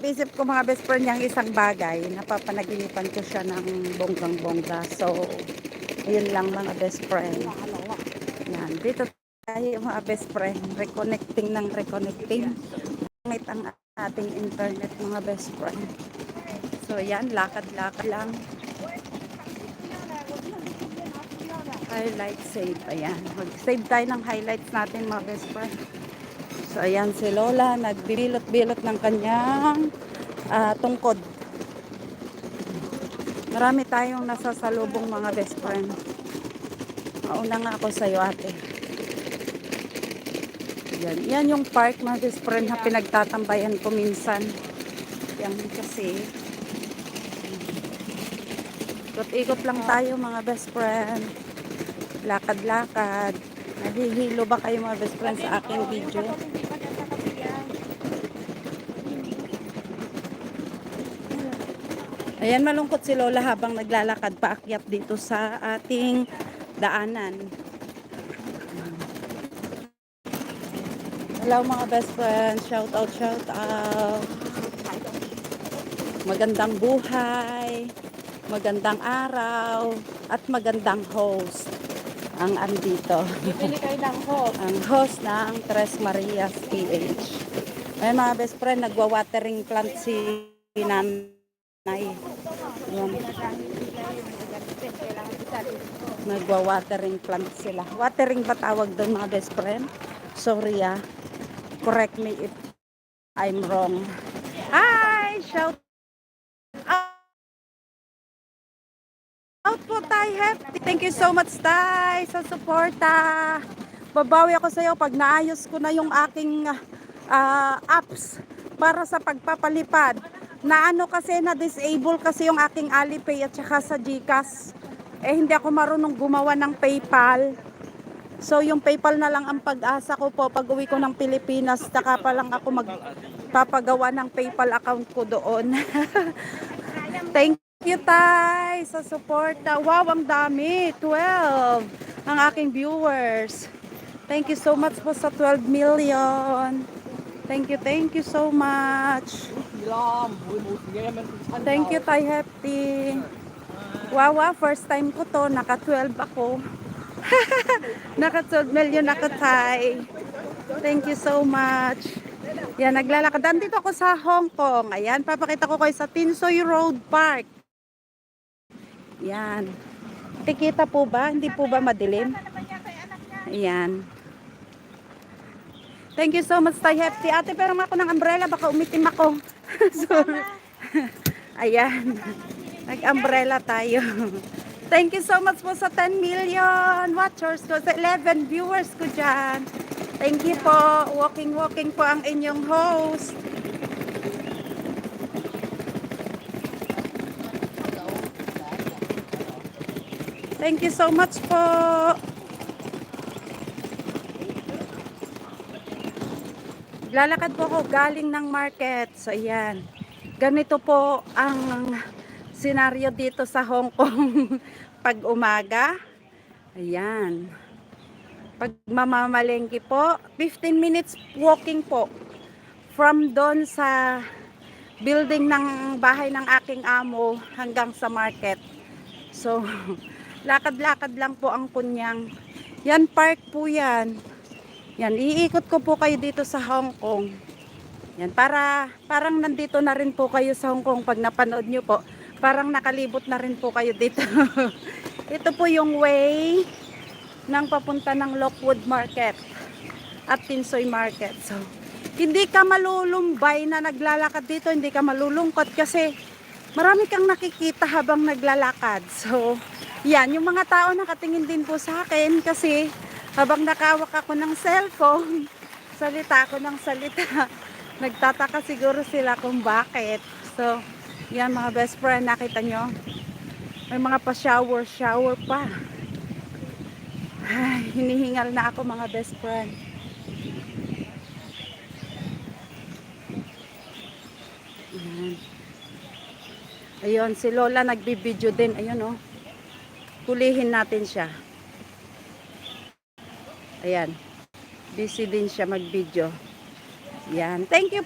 Isip ko mga best friend niyang isang bagay, napapanaginipan ko siya ng bonggang-bongga. So, yun lang mga best friend. Yan, dito tayo mga best friend, reconnecting ng reconnecting. Gamit ang ating internet mga best friend. So, yan, lakad-lakad lang. Highlight save, ayan. Mag-save tayo ng highlights natin mga best friend. So, ayan si Lola, nagbilot-bilot ng kanyang tungkod. Marami tayong nasasalubong mga best friend. Mauna nga ako sa'yo ate. Yan yung park mga best friend na pinagtatambayan ko minsan. Yan kasi. Ikot-ikot lang tayo mga best friend. Lakad-lakad. Nahihilo ba kayo mga best friend sa aking video? Ayan, malungkot si Lola habang naglalakad paakyat dito sa ating daanan. Hello mga best friends, shout out, shout out. Magandang buhay, magandang araw, at magandang host ang andito. Bibili kayo ng host. Ang host ng Tres Marias PH. Ayan mga best friend, nagwa-watering plant si nanay. Ayan. Nagwa-watering plant sila. Watering ba tawag doon mga best friend? Sorry correct me if I'm wrong. Hi! Shout out po tayo, Hefty. Thank you so much tayo sa suporta. Babawi ako sa iyo pag naayos ko na yung aking apps para sa pagpapalipad. Na ano kasi, na-disable kasi yung aking Alipay at saka sa GCash. Hindi ako marunong gumawa ng PayPal. So yung PayPal na lang ang pag-asa ko po pag uwi ko ng Pilipinas, saka pa lang ako magpapagawa ng PayPal account ko doon. Thank you Tay sa suporta. Wow, ang dami, 12 ang aking viewers. Thank you so much po sa 12 million. Thank you so much. Thank you Tay Hefty. Wow, first time ko to, naka 12 ako. Naka 12 million ako Tay. Thank you so much. Yan, naglalakad. Dito ako sa Hong Kong. Ayan, papakita ko kayo sa Tinsoy Road Park. Yan. Tikita po ba? Hindi po ba madilim? Ayan. Thank you so much, Tay Hefty. Ate, pero ako ng umbrella, baka umitim ako. Sorry. Ayan. Nag-umbrella tayo. Thank you so much po sa 10 million watchers ko, sa 11 viewers ko dyan. Thank you po. Walking po ang inyong host. Thank you so much po. Lalakad po ako galing ng market. So, ayan. Ganito po ang senaryo dito sa Hong Kong pag umaga. Ayan. Pag mamamalengke po, 15 minutes walking po. From doon sa building ng bahay ng aking amo hanggang sa market. So, lakad-lakad lang po ang kunyang. Yan, park po yan. Yan, iikot ko po kayo dito sa Hong Kong. Yan, parang nandito na rin po kayo sa Hong Kong pag napanood nyo po. Parang nakalibot na rin po kayo dito. Ito po yung way ng papunta ng Lockwood Market at Tinsoy Market. So, hindi ka malulumbay na naglalakad dito, hindi ka malulungkot kasi marami kang nakikita habang naglalakad. So, yan, yung mga tao nakatingin din po sa akin kasi habang nakawak ako ng cellphone, salita ako ng salita. Nagtataka siguro sila kung bakit. So, yan mga best friend, nakita nyo? May mga pa-shower pa. Ay, hinihingal na ako mga best friend. Ayun, si Lola nagbibideo din. Ayun, oh. Hulihin natin siya. Ayan. Busy din siya mag-video. Yan. Thank you